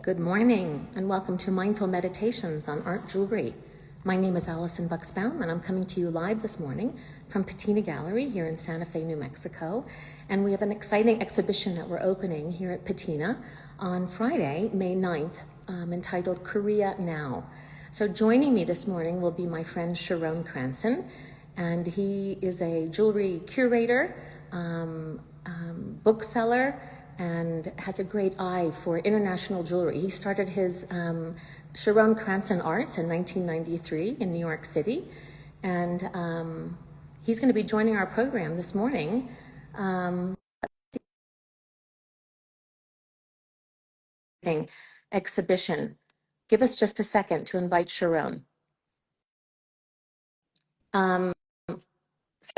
Good morning and welcome to Mindful Meditations on Art Jewelry. My name is Allison Buxbaum and I'm coming to you live this morning from Patina Gallery here in Santa Fe, New Mexico. And we have an exciting exhibition that we're opening here at Patina on Friday, May 9th, entitled Korea Now. So joining me this morning will be my friend Charon Kransen, and he is a jewelry curator, bookseller, and has a great eye for international jewelry. He started his Charon Kransen Arts in 1993 in New York City, and he's going to be joining our program this morning. Exhibition. Give us just a second to invite Charon. So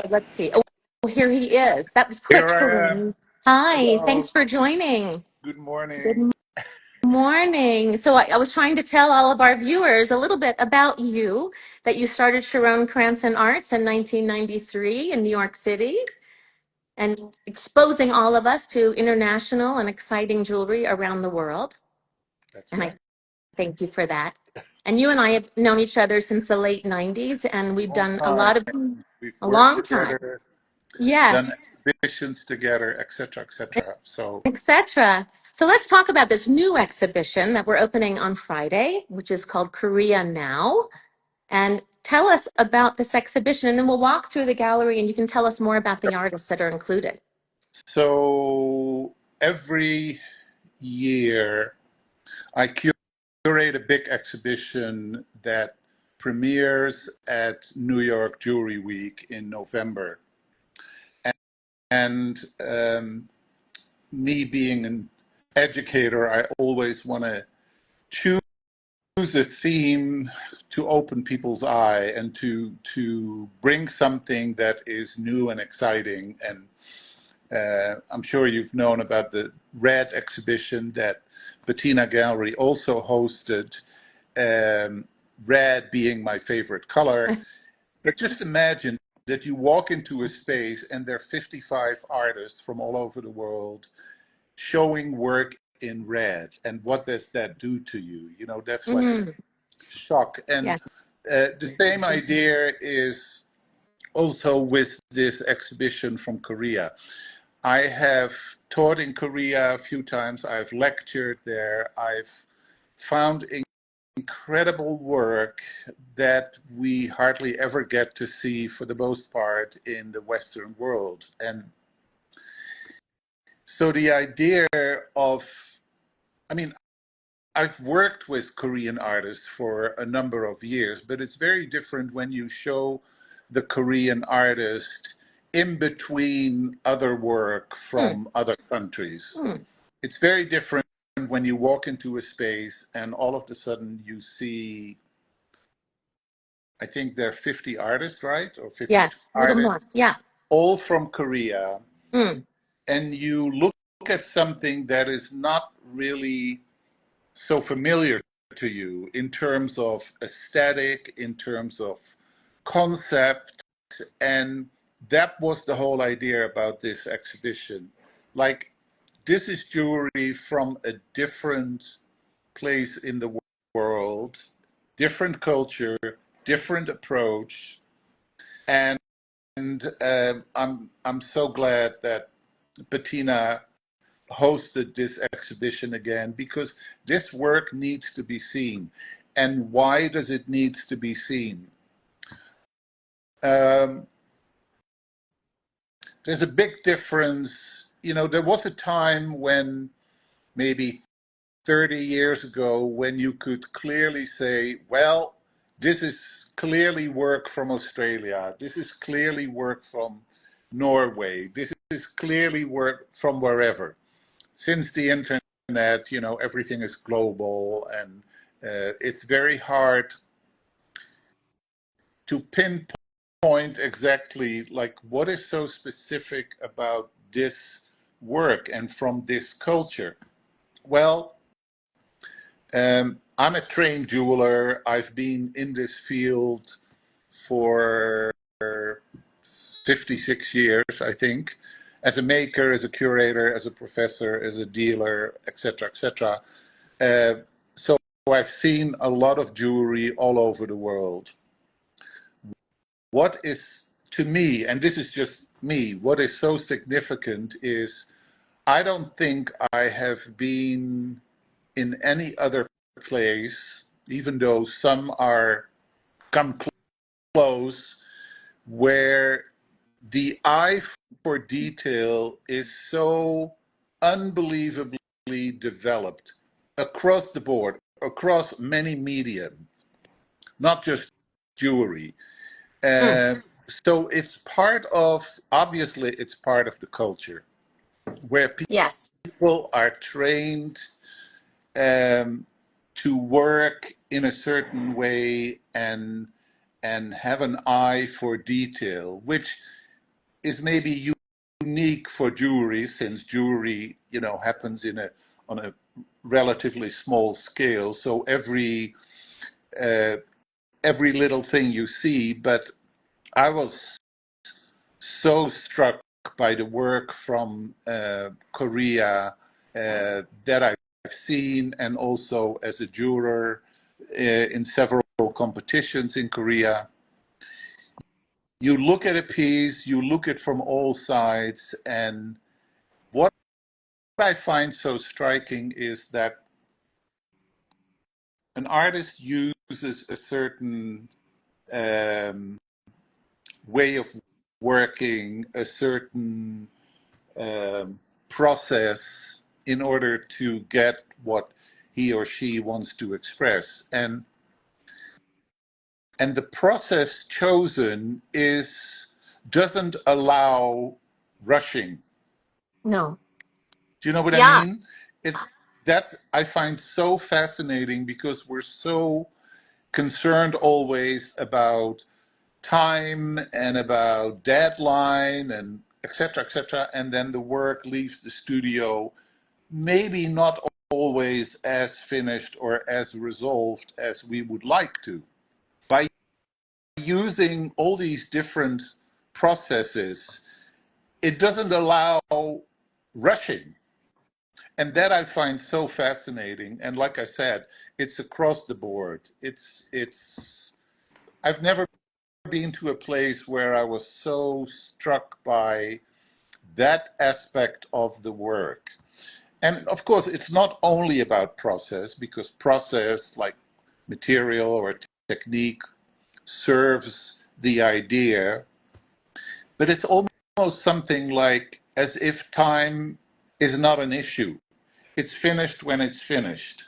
let's see. Oh, here he is. That was quick. Here I am. Hi, Hello. thanks for joining. Good morning. Good morning. So I was trying to tell all of our viewers a little bit about you, that you started Charon Kransen Arts in 1993 in New York City, and exposing all of us to international and exciting jewelry around the world. That's And right. I thank you for that. And you and I have known each other since the late 90s, and we've done a lot of, We've a worked long time. together, done Yes, exhibitions together, etc., etc. So etc. So let's talk about this new exhibition that we're opening on Friday, which is called Korea Now. And tell us about this exhibition, and then we'll walk through the gallery and you can tell us more about the artists that are included. so every year I curate a big exhibition that premieres at New York Jewelry Week in November. And me being an educator, I always want to choose a theme to open people's eye and to bring something that is new and exciting. And I'm sure you've known about the Red exhibition that Patina Gallery also hosted, red being my favorite color. But just imagine that you walk into a space and there are 55 artists from all over the world showing work in red. And what does that do to you? You know, that's like a shock. And Yes. the same idea is also with this exhibition from Korea. I have taught in Korea a few times. I've lectured there. I've found incredible work that we hardly ever get to see, for the most part, in the Western world. And so the idea of, I mean, I've worked with Korean artists for a number of years, but it's very different when you show the Korean artist in between other work from other countries. It's very different when you walk into a space and all of a sudden you see, I think there are 50 artists, right? Or 50 Yes, a little more. artists, Yeah. all from Korea. Mm. And you look at something that is not really so familiar to you in terms of aesthetic, in terms of concept. And that was the whole idea about this exhibition. Like, this is jewelry from a different place in the world, different culture, different approach. And I'm so glad that Bettina hosted this exhibition again, because this work needs to be seen. And why does it need to be seen? There's a big difference. You know, there was a time when, maybe 30 years ago, when you could clearly say, well, this is clearly work from Australia. This is clearly work from Norway. This is clearly work from wherever. Since the internet, you know, everything is global, and it's very hard to pinpoint exactly like what is so specific about this work and from this culture. Well, I'm a trained jeweler. I've been in this field for 56 years, I think, as a maker, as a curator, as a professor, as a dealer, etc., etc. Uh, so I've seen a lot of jewelry all over the world. What is, to me, and this is just me, what is so significant is I don't think I have been in any other place, even though some are come close, where the eye for detail is so unbelievably developed across the board, across many media, not just jewelry. Mm. Uh, so it's part of, obviously, it's part of the culture where Yes. people are trained um, to work in a certain way and have an eye for detail, which is maybe unique for jewelry, since jewelry, happens on a relatively small scale. So uh, every little thing you see. But I was so struck by the work from Korea that I've seen, and also as a juror in several competitions in Korea. You look at a piece, you look at it from all sides, and what I find so striking is that an artist uses a certain um, way of working, a certain process in order to get what he or she wants to express. And the process chosen doesn't allow rushing. No. Do you know what I Yeah. mean? It's That's, I find, so fascinating, because we're so concerned always about time and about deadline and et cetera, and then the work leaves the studio maybe not always as finished or as resolved as we would like to. By using all these different processes, it doesn't allow rushing. And that I find so fascinating. And like I said, it's across the board. I've never been to a place where I was so struck by that aspect of the work. And of course, it's not only about process, because process, like material or technique, serves the idea, but it's almost something like as if time is not an issue. It's finished when it's finished.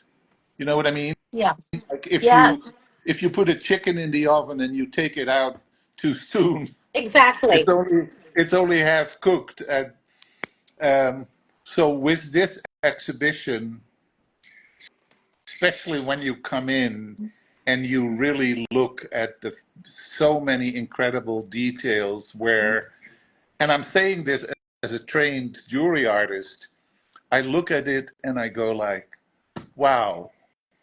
You know what I mean? Yeah. Like Yes. if you put a chicken in the oven and you take it out too soon, it's Exactly. only it's only half cooked. And so with this exhibition, especially when you come in and you really look at the so many incredible details where, and I'm saying this as a trained jewelry artist, I look at it and I go like, wow,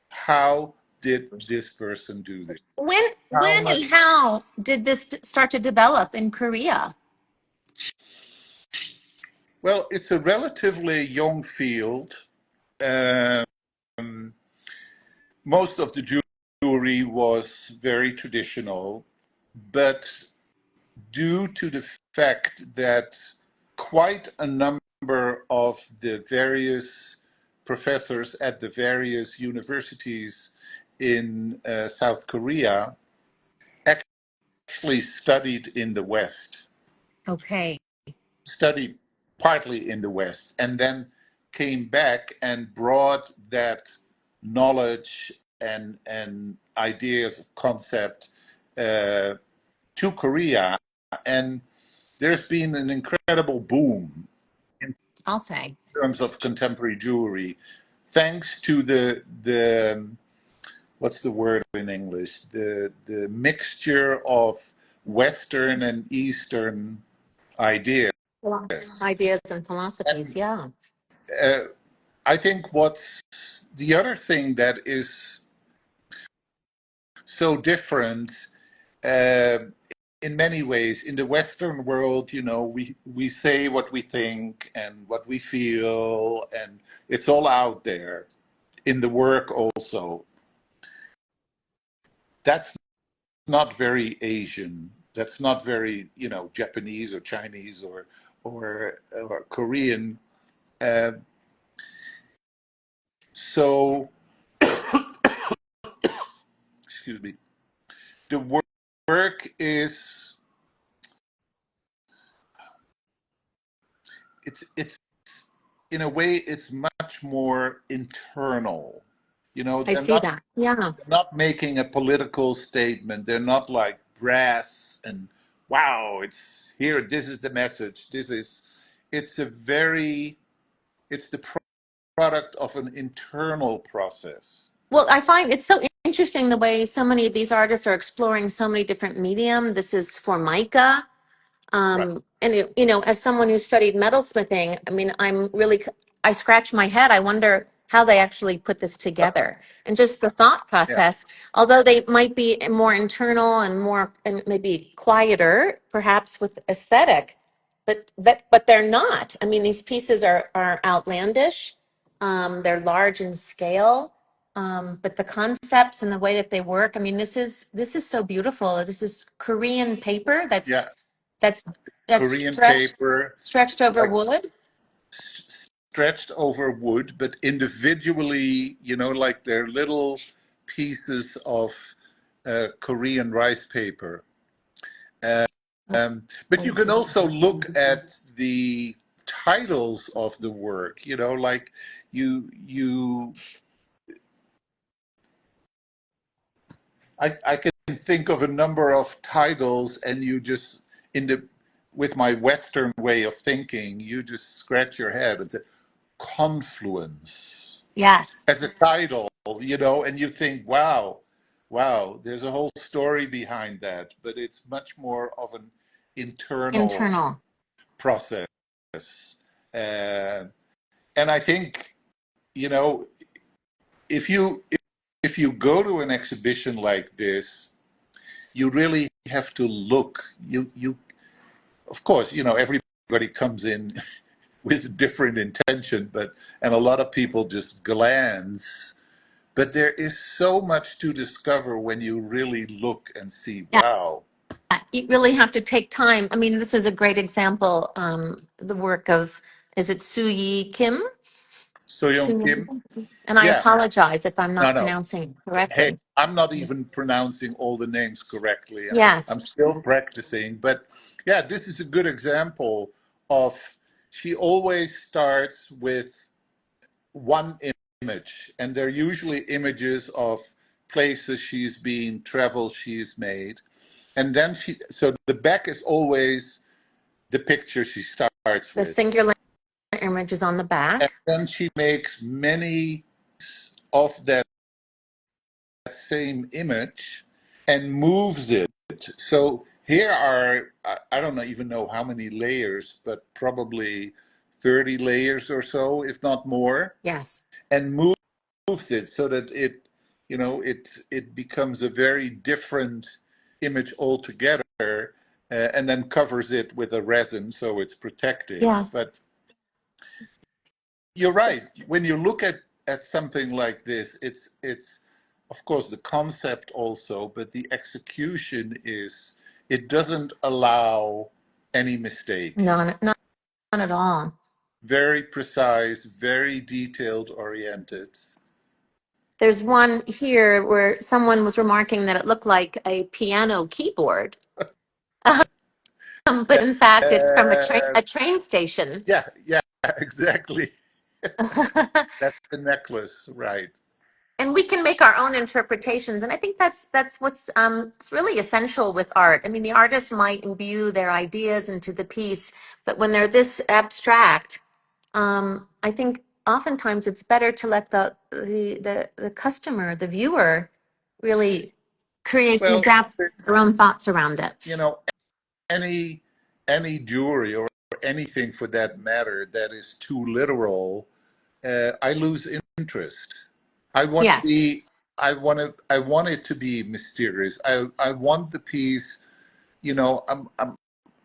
how did this person do this? When How when much? and how did this start to develop in Korea? Well, it's a relatively young field. Um, Most of the jewelry was very traditional, but due to the fact that quite a number of the various professors at the various universities in South Korea actually studied in the West, Okay. studied partly in the West, and then came back and brought that knowledge and ideas of concept uh, to Korea. And there's been an incredible boom in I'll say. terms of contemporary jewelry, thanks to the what's the word in English? The mixture of Western and Eastern ideas. Ideas and philosophies. And Yeah. uh, I think what's the other thing that is so different, uh, in many ways, in the Western world, we say what we think and what we feel, and it's all out there. in the work also. That's not very Asian. That's not very, Japanese or Chinese or Korean. Uh, so, excuse me. The work is it's in a way it's much more internal. I They're see not that. Yeah. not making a political statement. They're not like brass and wow, it's here. This is the message. It's a very, it's the product of an internal process. Well, I find it's so interesting the way so many of these artists are exploring so many different medium. This is Formica. Right. And as someone who studied metalsmithing, I mean, I scratch my head. I wonder how they actually put this together and just the thought Yeah. process, although they might be more internal and more, and maybe quieter, perhaps with aesthetic, but they're not. I mean, these pieces are outlandish. They're large in scale. But the concepts and the way that they work, I mean, this is so beautiful. This is Korean paper Yeah. that's that's Korean stretched paper, stretched over like wood. stretched over wood, but individually, like they're little pieces of Korean rice paper. But you can also look at the titles of the work, like you I can think of a number of titles and you just in the with my Western way of thinking, you just scratch your head and say confluence Yes, as a title, and you think, wow, there's a whole story behind that, but it's much more of an internal internal. process. Uh, and I think, you know, if you go to an exhibition like this, you really have to look. You of course, everybody comes in with different intention, and a lot of people just glance. But there is so much to discover when you really look and see, Yeah, wow. you really have to take time. I mean, this is a great example. The work of, is it Soo-Yi Kim? Soyeon Soo-Yi Kim? Kim? And I Yeah, apologize if I'm no, not no. pronouncing it Hey, correctly. I'm not even pronouncing all the names correctly. Yes, I'm still practicing. But yeah, this is a good example of she always starts with one image, and they're usually images of places she's been, travels she's made. And then so the back is always the picture she starts the with. singular image is on the And back. then she makes many of that same image and moves it. So here are, I don't even know how many layers, but probably 30 layers or so, if not more, Yes, and moves it so that it becomes a very different image altogether, and then covers it with a resin so it's protected. yes. But you're right. When you look at something like this, it's of course the concept also, but the execution is it doesn't allow any mistake. No, not at all. Very precise, very detailed oriented. There's one here where someone was remarking that it looked like a piano keyboard. But Yeah, in fact, it's from a train uh, a train station. yeah, exactly. That's the necklace, right? And we can make our own interpretations, and I think that's what's it's really essential with art. I mean, the artist might imbue their ideas into the piece, but when they're this abstract, I think oftentimes it's better to let the customer, the viewer, really create and Well, adapt their own thoughts around it. you know, any any jewelry or anything for that matter that is too literal, I lose interest. I want to Yes, be, I want it to be mysterious. I want the piece, I'm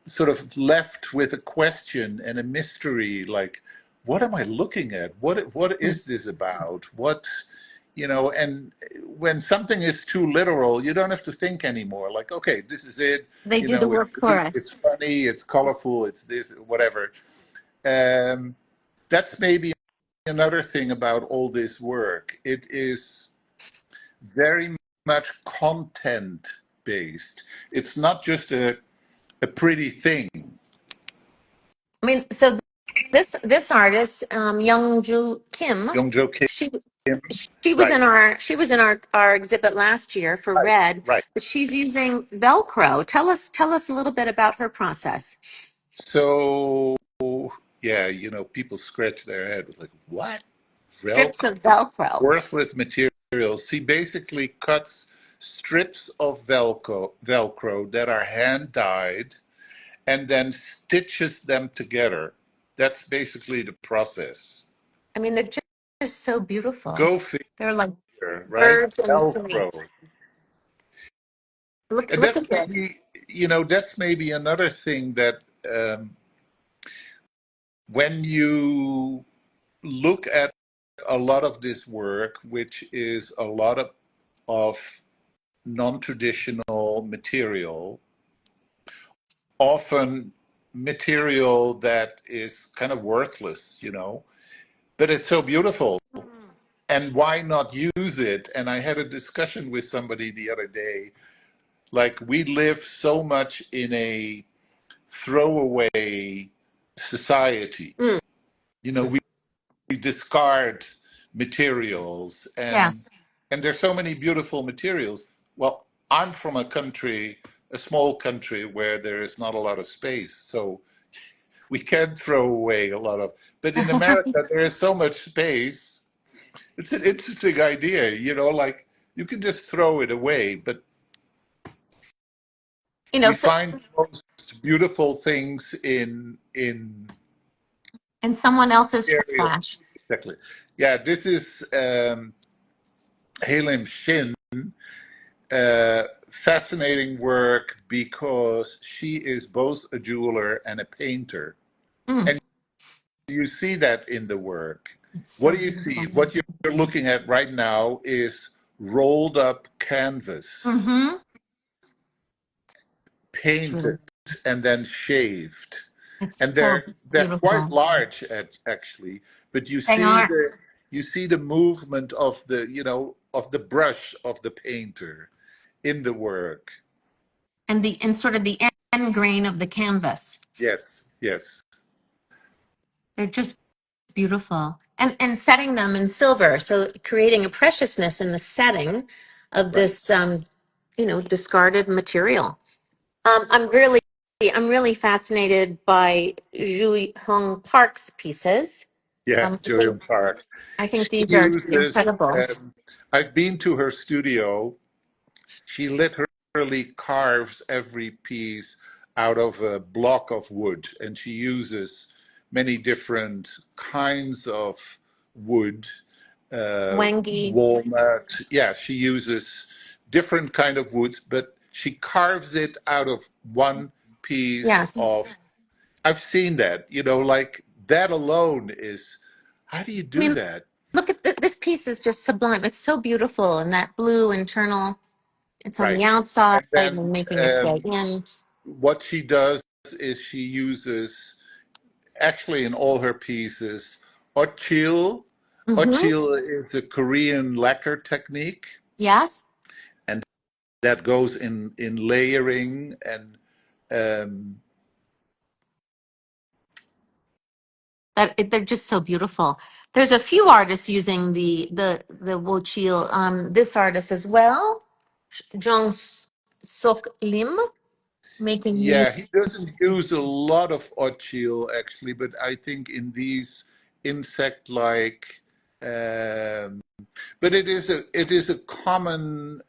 sort of left with a question and a mystery, like, what am I looking at? What Mm. is this about? What, and when something is too literal, you don't have to think anymore. Like, okay, this is it. They do the work for It's us. funny, it's colorful, it's this, whatever. Um, that's maybe another thing about all this work. It is very much content based. It's not just a pretty thing. I mean, so this artist, Youngju Kim, Young Joe Kim, she she was right, in our exhibit last year for right, Red, right. but she's using Velcro. Tell us a little bit about her process. So yeah, people scratch their head with like, what? Strips Velcro, of Velcro. worthless materials. He basically cuts strips of Velcro that are hand dyed and then stitches them together. That's basically the process. I mean, they're just so beautiful. Go They're like figure, right? birds and Velcro. snakes. Look And look at this. that's maybe another thing that when you look at a lot of this work, which is a lot of non-traditional material, often material that is kind of worthless, but it's so beautiful. And why not use it? And I had a discussion with somebody the other day. Like, we live so much in a throwaway society. Mm, We discard materials, and yes. there's so many beautiful materials. Well, I'm from a small country where there is not a lot of space, so we can throw away a lot of. But in America, there is so much space. It's an interesting idea, like you can just throw it away, but we So find the most beautiful things in in someone else's material. trash. Exactly. Yeah, this is Halim Shin. Fascinating work because she is both a jeweler and a painter. Mm, And you see that in the work. it's What so do you see? beautiful. What you're looking at right now is rolled up canvas, Mm-hmm. It's really painted, and then shaved. it's And so they're quite beautiful. large actually, but They are. you see the movement of the brush of the painter in the work. And sort of the end grain of the canvas. Yes, yes, They're just beautiful. And setting them in silver, so creating a preciousness in the setting of right. this discarded material. I'm really fascinated by Ju Hong Park's pieces. Yeah, Um, I think Julian Park. I think She these are uses, incredible. I've been to her studio. She literally carves every piece out of a block of wood, and she uses many different kinds of wood, Wangi, walnut. Yeah, she uses different kind of woods, but she carves it out of one piece yes. of. I've seen that, like that alone is. How do you I do mean, that? look at this piece is just sublime. It's so beautiful, and that blue internal. It's on Right. the outside And then and making its way in. what she does is she uses, actually in all her pieces, ochil. Hmm. Ochil is a Korean lacquer technique, Yes. and that goes in layering and um, They're just so beautiful. There's a few artists using the wochil. This artist as well, Jong Sok Lim, making yeah, he these. doesn't use a lot of ochil actually, but I think in these insect-like. Um, But it is a common,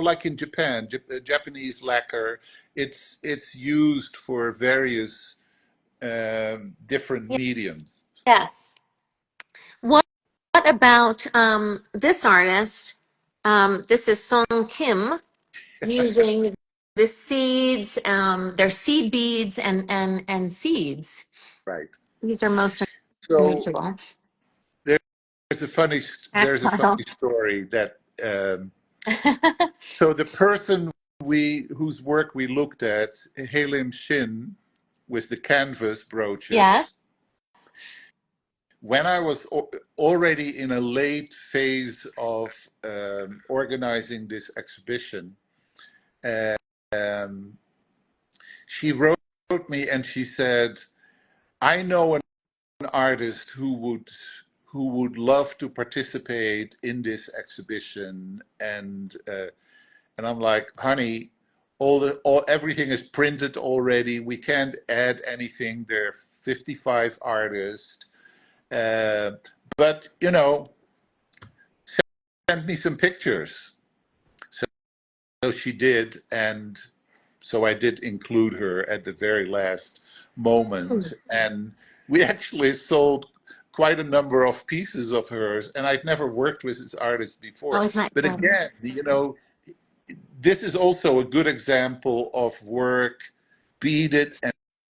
like in Japan, Japanese lacquer. It's used for various different mediums. Yes. What about this artist? This is Song Kim using the seeds, their seed beads and seeds. Right. These are most So unusual. there's there's a Tactile. funny story that so the person whose work we looked at, Halim Shin, with the canvas Yes. brooches, when I was already in a late phase of organizing this exhibition, um, she wrote me and she said, "I know an artist who would love to participate in this exhibition," and I'm like, "Honey, all everything is printed already. We can't add anything. There are 55 artists." Uh, but send me some pictures. So she did, and so I did include her at the very last moment. And we actually sold quite a number of pieces of hers, and I'd never worked with this artist before. Oh, isn't that But good? again, this is also a good example of work, beaded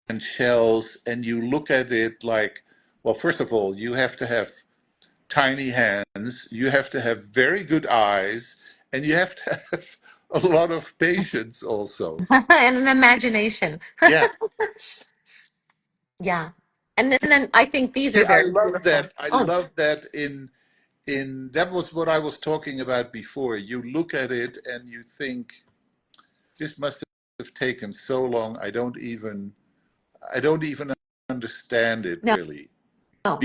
and shells, and you look at it like, well, first of all, you have to have tiny hands, you have to have very good eyes, and you have to have a lot of patience also. And an imagination. Yeah. Yeah. And then I think these are See, I very love beautiful. that. I Oh, love that in that was what I was talking about before. You look at it and you think this must have taken so long. I don't even understand it no, really no.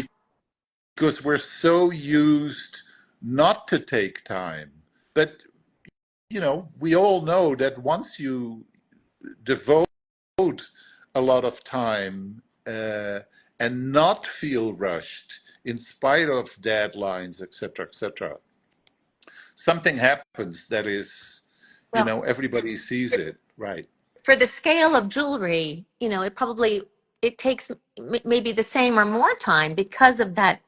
because we're so used not to take time. But we all know that once you devote a lot of time and not feel rushed in spite of deadlines, etc., etc., something happens that is, Well, everybody sees it, right? for the scale of jewelry, it takes maybe the same or more time because of that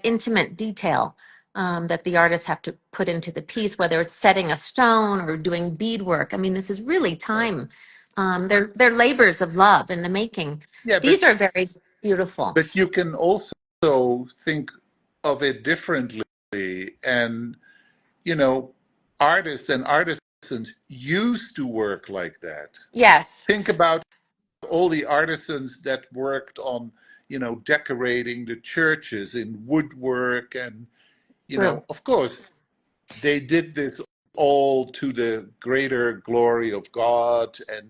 intimate detail that the artists have to put into the piece, whether it's setting a stone or doing beadwork. I mean, this is really Right. time. They're labors of love in the making. Yeah, These are very beautiful. but you can also think of it differently, and you know, artists and artisans used to work like that. Yes, Think about all the artisans that worked on, decorating the churches in woodwork, and true. of course, they did this all to the greater glory of God, and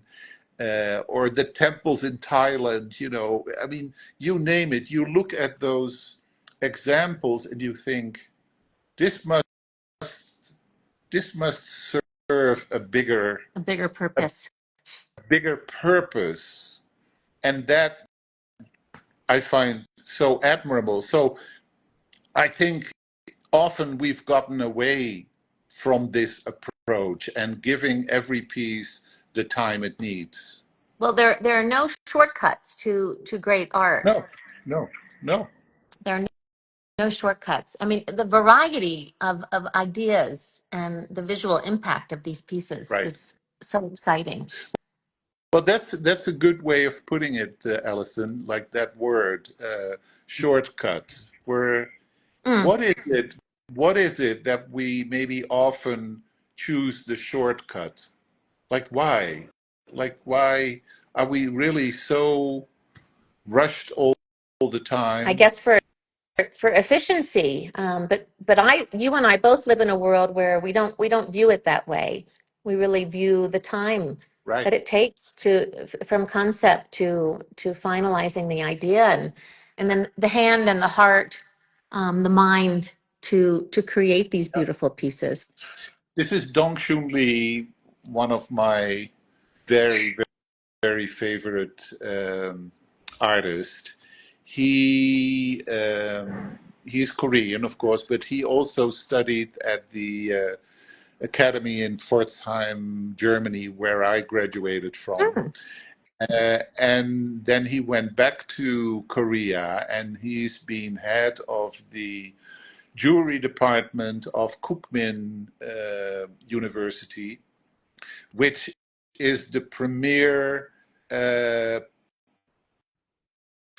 or the temples in Thailand. I mean, you name it. You look at those examples and you think this must this must serve A bigger a purpose. bigger purpose, and that I find so admirable. So I think often we've gotten away from this approach and giving every piece the time it needs. Well, there are no shortcuts to great art. No, no, no. There are no shortcuts. I mean, the variety of ideas and the visual impact of these pieces Right. is so exciting. Well, that's a good way of putting it, Allison. Like that word, shortcut. Where Mm. what is it? What is it that we maybe often choose the shortcut? Like why? Like why are we really so rushed all the I time? guess for efficiency, but you and I both live in a world where we don't view it that way. We really view the time Right. that it takes from concept to finalizing the idea, and then the hand and the heart, the mind to create these beautiful pieces. This is Dong Shun Lee, one of my very, very favorite artists. He's Korean, of course, but he also studied at the academy in Pforzheim, Germany, where I graduated from. Mm. And then he went back to Korea, and he's been head of the jewelry department of Kookmin University, which is the premier uh,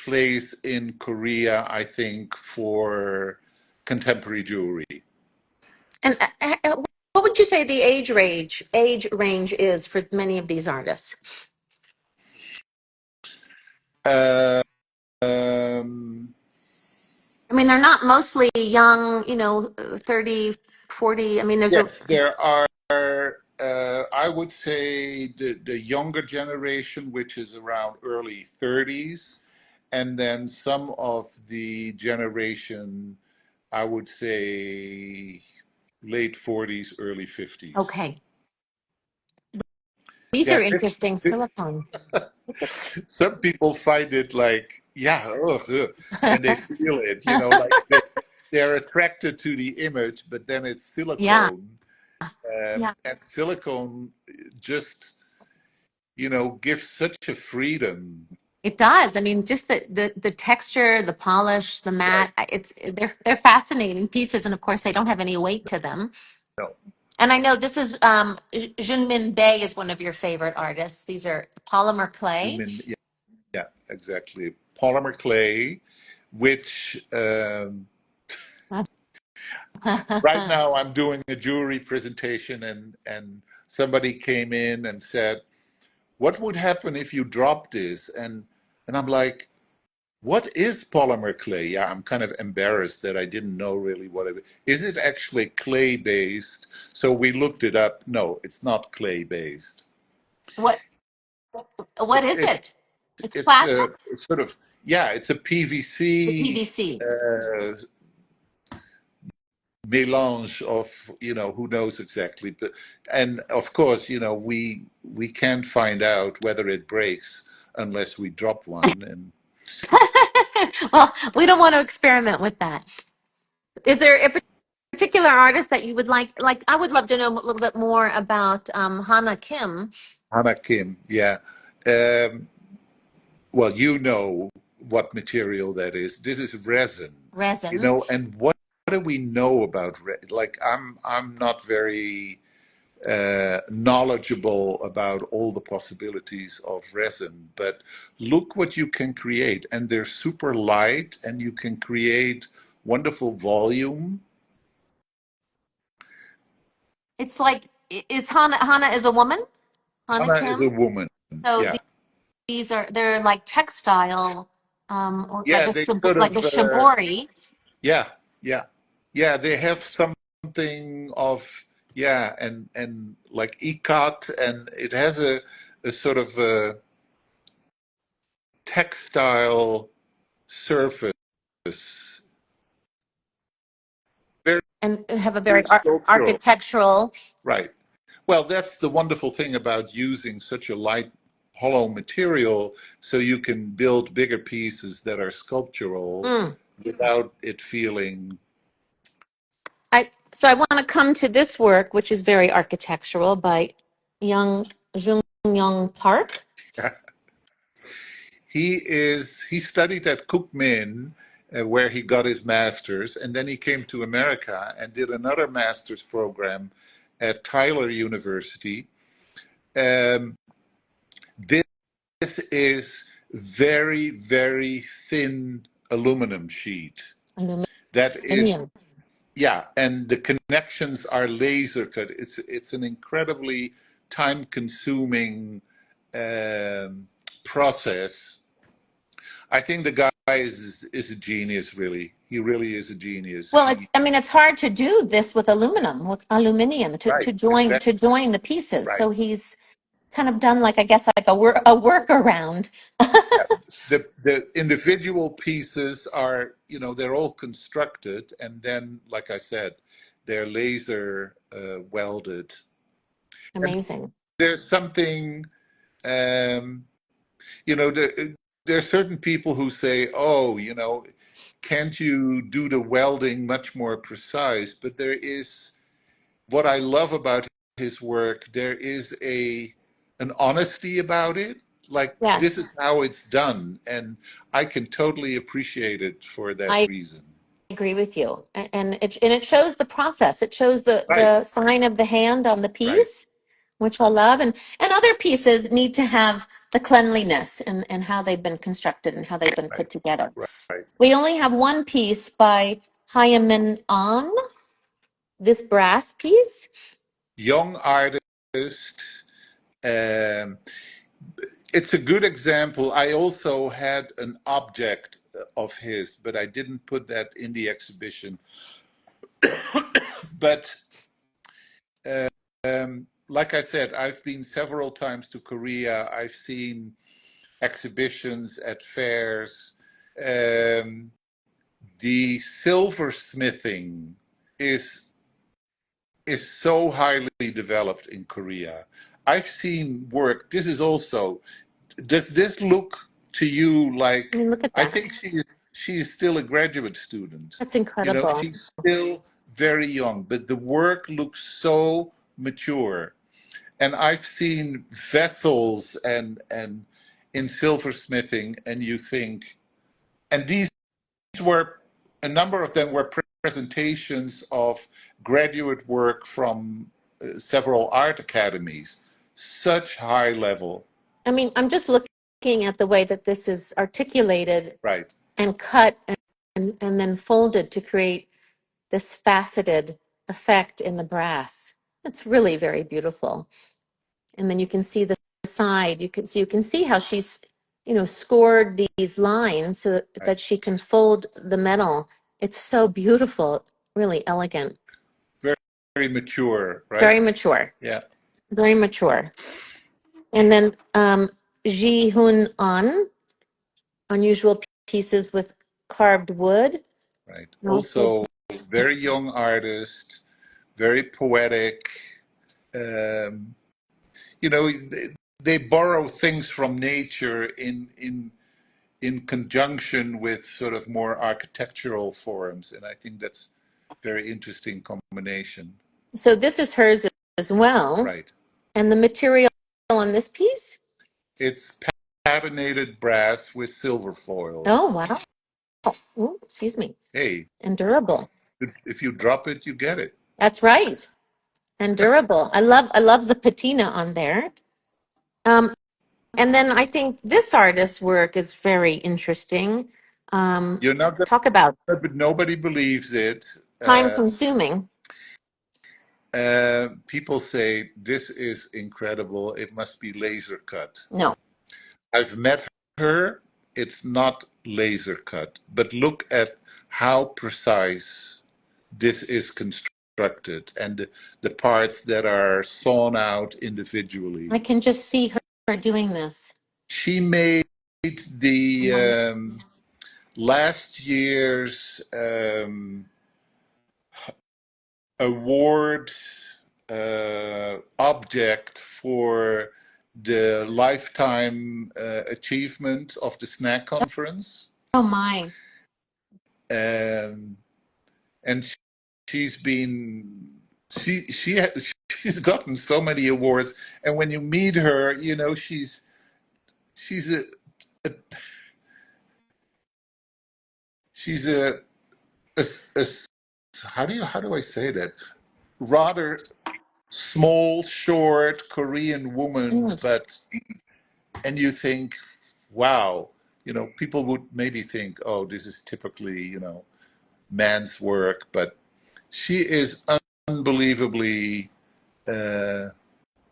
place in Korea, I think, for contemporary jewelry. And what would you say the age range is for many of these artists? Uh, um, I mean, they're not mostly young, 30, 40. I mean, there's a, yes, there are. I would say the younger generation, which is around early 30s, and then some of the generation, I would say late 40s, early 50s. okay. These Yeah, are interesting silicone. some people find it like, yeah, ugh, ugh, and they feel it, like they're attracted to the image, but then it's Yeah, silicone, yeah, and silicone just, gives such a freedom. it does. I mean, just the texture, the polish, the Right. matte, they're fascinating pieces, and of course, they don't have any weight to them. No, And I know this is Junmin Bae is one of your favorite artists. These are polymer clay. yeah, yeah, exactly. Polymer clay, which right now I'm doing a jewelry presentation, and somebody came in and said, what would happen if you drop this? And I'm like, what is polymer clay? Yeah, I'm kind of embarrassed that I didn't know really what it is. It actually clay based? So we looked it up. No, it's not clay based. What what It's is it's it? It's it's plastic, a sort of, yeah, it's a the PVC PVC. melange of, who knows exactly, but and of course, we can't find out whether it breaks unless we drop one. And Well, we don't want to experiment with that. Is there a particular artist that you would like? Like, I would love to know a little bit more about Hana Kim. Hana Kim, yeah. Um, well, what material that is. This is resin, Resin. and what do we know about like I'm not very knowledgeable about all the possibilities of resin, but look what you can create, and they're super light, and you can create wonderful volume. It's like, is Hana is a woman? Hana Hana is a Kim. woman. So Yeah, they're like textile, or like yeah, a they sort like a of shibori. yeah, yeah, yeah. They have something of, yeah, and like ikat, and it has a sort of a textile surface, very, And have a very very sculptural. architectural. Right. Well, that's the wonderful thing about using such a light, hollow material, so you can build bigger pieces that are sculptural Mm. without it feeling. So I want to come to this work, which is very architectural by Young Jung Young Park. He studied at Cookmin, where he got his master's, and then he came to America and did another master's program at Tyler University. Um, this is very, very thin aluminum sheet. That is, Aluminium. yeah, and the connections are laser cut. It's an incredibly time-consuming process. I think the guy is a genius. Really, he really is a genius. Well, I mean, it's hard to do this with aluminium Right, to exactly join the pieces. right. So he's kind of done, like, I guess, like a workaround. Yeah, the individual pieces are, they're all constructed, and then, like I said, they're laser welded. And Amazing. there's something, um, there are certain people who say, "Oh, can't you do the welding much more precise?" But there is, what I love about his work, there is an honesty about it. Like, this Yes, is how it's done, and I can totally appreciate it for that I reason. agree with you. And it shows the process. It shows Right, the sign of the hand on the right. piece, which I love. And other pieces need to have the cleanliness and how they've been constructed and how they've been Right, put together. right. We only have one piece by Hyamin On, this brass piece. Young artist. Um, it's a good example. I also had an object of his, but I didn't put that in the exhibition. But like I said, I've been several times to Korea. I've seen exhibitions at fairs. Um, the silversmithing is is so highly developed in Korea. I've seen work. This is also. Does this look to you I like? mean, look at I that. think she is still a graduate student. That's You know, incredible. she's still very young, but the work looks so mature. And I've seen vessels and in silversmithing, and you think, and these were a number of them were presentations of graduate work from several art academies. Such high level, I mean, I'm just looking at the way that this is articulated right? and cut and then folded to create this faceted effect in the brass. It's really very beautiful. And then you can see the side. You can see how she's, scored these lines so Right. that she can fold the metal. It's so beautiful, really elegant, Very, very mature, right? very mature, Yeah, very mature. And then Ji Hun An, unusual pieces with carved wood. right. And also, Also, very young artist, very poetic. Um, you know, they borrow things from nature in conjunction with sort of more architectural forms, and I think that's very interesting combination. so this is hers as well. Right. And the material on this piece? It's patinated brass with silver foil. Oh, wow. Ooh, excuse me. Hey, And durable. if you drop it, you get it. That's right. And durable. I love the patina on there. Um, and then I think this artist's work is very interesting. You're not gonna, Talk about but nobody believes it. time consuming. People say this is incredible. It must be laser cut. No. I've met her. It's not laser cut, but look at how precise this is constructed and the parts that are sawn out individually. I can just see her doing this. She made the Mhm. last year's award object for the lifetime achievement of the snack conference. Oh my. Um, and she's been she's gotten so many awards, and when you meet her, you know she's a she's a how do I say that, rather small, short Korean woman, Mm. but and you think, wow, you know, people would maybe think, oh, this is typically, you know, man's work, but she is unbelievably uh,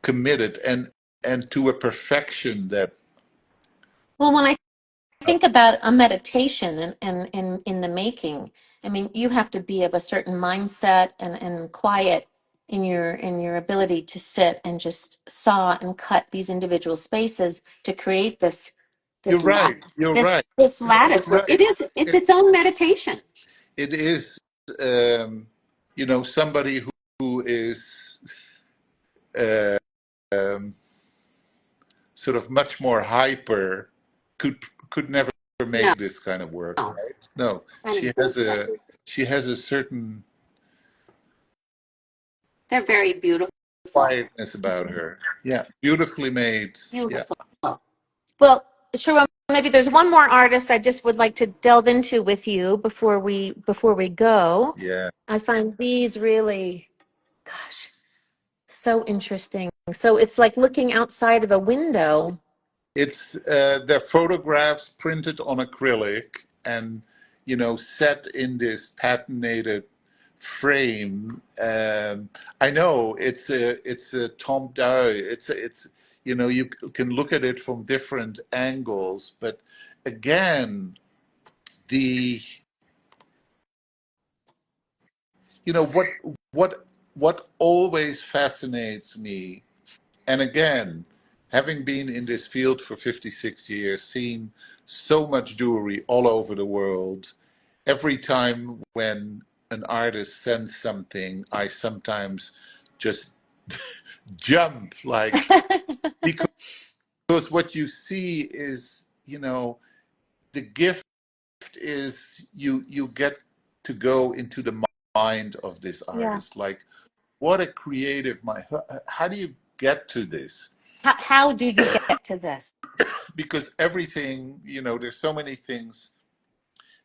committed and to a perfection that Well, when I think about a meditation and in the making, I mean, you have to be of a certain mindset and quiet in your ability to sit and just saw and cut these individual spaces to create this you're this lat right, you're this right. this No, you're lattice work. right. It's It, its own meditation. it is, you know, somebody who is uh, um, sort of much more hyper could could never No, make this kind of work, no, right? No, kind of insect. she has a certain They're very beautiful. quietness about her. Yeah, beautifully made. Yeah, Beautiful. Well, Sharon, maybe there's one more artist I just would like to delve into with you before we go. yeah. I find these really, gosh, so interesting. So it's like looking outside of a window It's they're photographs printed on acrylic and set in this patinated frame. I know it's a Tom Dow. It's you can look at it from different angles, but again, the you know what what always fascinates me, and again, having been in this field for 56 years, seen so much jewelry all over the world, every time when an artist sends something, I sometimes just jump, like, because what you see is, the gift is you get to go into the mind of this Yes. artist. Like, what a creative mind. How do you get to this? How do you get to this? Because everything, there's so many things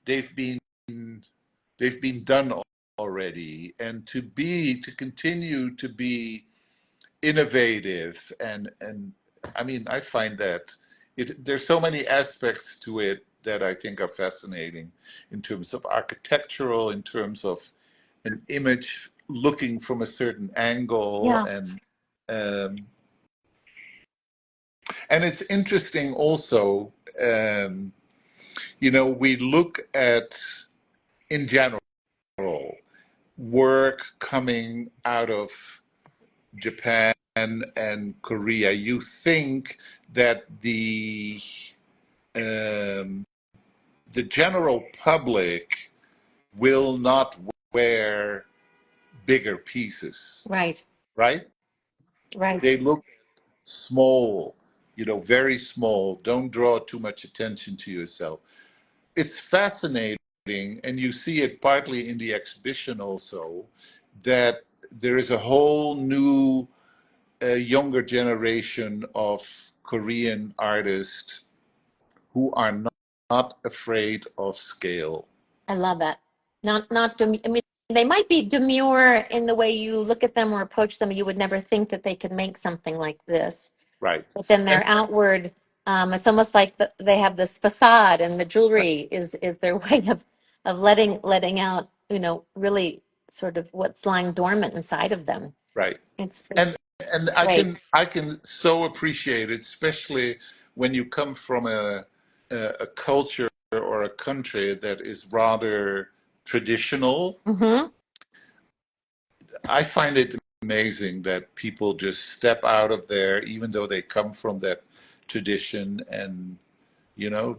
they've been they've been done already, and to continue to be innovative, and I mean, I find that there's so many aspects to it that I think are fascinating, in terms of architectural, in terms of an image looking from a certain angle, Yeah, um, and it's interesting also. We look at, in general, work coming out of Japan and Korea. You think that um, the general public will not wear bigger pieces, right, right? right. They look small, very small. Don't draw too much attention to yourself. It's fascinating, and you see it partly in the exhibition also, that there is a whole new, younger generation of Korean artists who are not afraid of scale. I love it. I mean, they might be demure in the way you look at them or approach them. You would never think that they could make something like this. Right. But then And their outward, it's almost like they have this facade, and the jewelry is their way of letting out, really sort of what's lying dormant inside of them. right. It's And I great. can so appreciate it, especially when you come from a culture or a country that is rather traditional. Hmm. I find it amazing that people just step out of there, even though they come from that tradition, and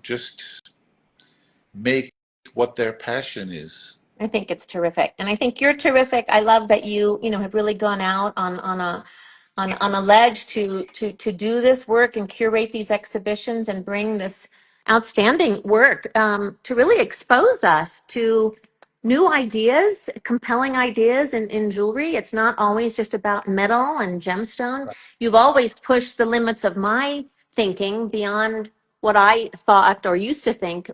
just make what their passion is. I think it's terrific, and I think you're terrific. I love that you have really gone out on a ledge to do this work and curate these exhibitions and bring this outstanding work to really expose us to new ideas, compelling ideas in jewelry. It's not always just about metal and gemstone. You've always pushed the limits of my thinking beyond what I thought or used to think,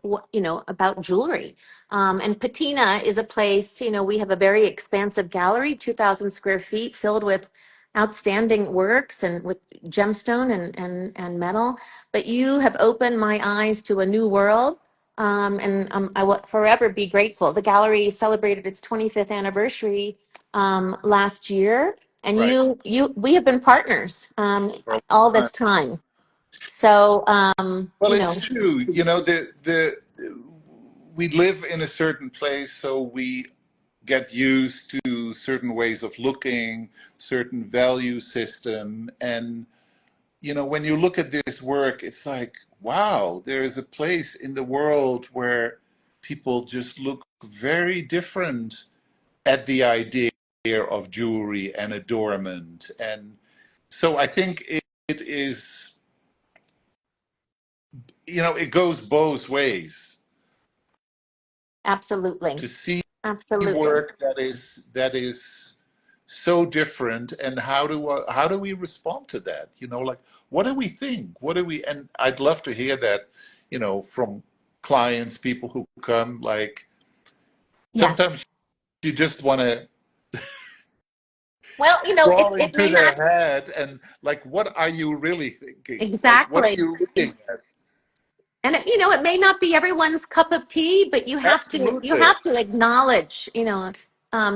about jewelry. And Patina is a place, we have a very expansive gallery, 2,000 square feet, filled with outstanding works and with gemstone and metal. But you have opened my eyes to a new world. And I will forever be grateful. The gallery celebrated its 25th anniversary last year, and Right. we have been partners For a all long time. this time. So, Well, it's true. The we live in a certain place, so we get used to certain ways of looking, certain value system, and when you look at this work, it's like, wow, there is a place in the world where people just look very different at the idea of jewelry and adornment. And so I think it is, it goes both ways. absolutely, To see absolutely. work that is so different, and how do we respond to that? Like, what do we think? What do we? And I'd love to hear that, from clients, people who come. Like, Yes. sometimes you just want to Well, crawling it to may their not head, and like, what are you really thinking? Like, what are exactly. you looking at? And it may not be everyone's cup of tea, but you Absolutely. have to acknowledge,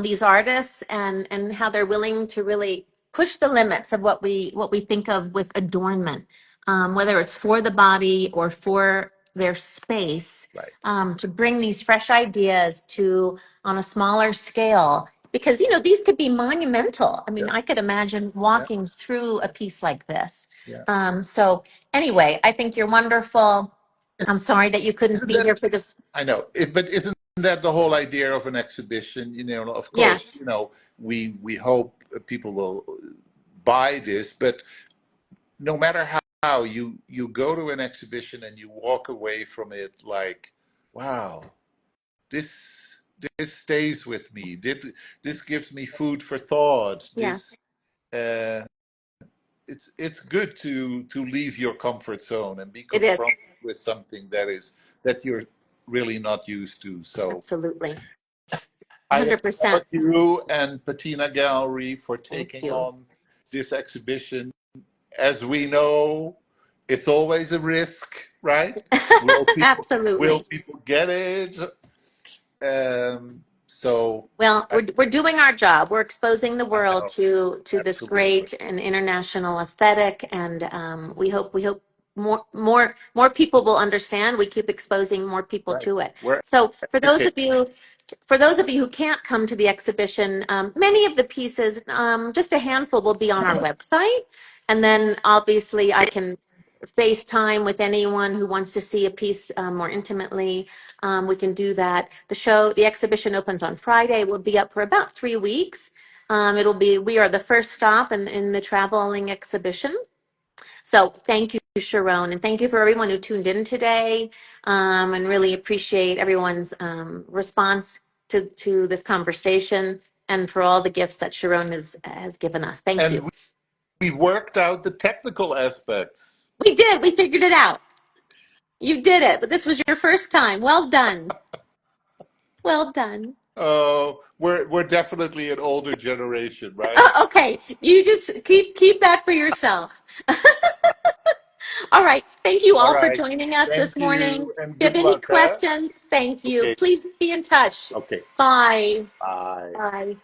these artists and how they're willing to really push the limits of what we think of with adornment, whether it's for the body or for their space, Right. to bring these fresh ideas to on a smaller scale. Because these could be monumental. I mean, Yeah. I could imagine Yeah. walking through a piece like this. Yeah. So anyway, I think you're wonderful. I'm sorry that you couldn't Isn't be that, here for this. I know, but isn't that the whole idea of an exhibition? Of course, Yes, we hope people will buy this, but no matter how you go to an exhibition and you walk away from it like, wow, this this stays with me. This gives me food for thought. yes, Uh, it's good to leave your comfort zone and be it is. confronted with something that you're really not used to. So Absolutely. I 100%. applaud you and Patina Gallery for Thank taking you. on this exhibition. As we know, it's always a risk, right? Will people will Absolutely. people get it? So Well, I, we're doing our job. We're exposing the I world know, to this absolutely. great and international aesthetic, and we hope more people will understand. We keep exposing more people Right. to it. We're So educated. for those of you who can't come to the exhibition, many of the pieces, just a handful, will be on our website, and then obviously I can FaceTime with anyone who wants to see a piece more intimately. We can do that. The exhibition opens on Friday. We'll be up for about 3 weeks. We are the first stop in the traveling exhibition. So thank you, Sharon, and thank you for everyone who tuned in today, and really appreciate everyone's response to this conversation and for all the gifts that Sharon has given us. Thank you. And we worked out the technical aspects. We did. We figured it out. You did it, but this was your first time. Well done. Well done. We're definitely an older generation, right? Oh, okay, you just keep that for yourself. All right. Thank you All all for right. joining us Thank this morning. you and If you good have any luck, huh? questions, thank you. Okay. Please be in touch. Okay. Bye. Bye. Bye.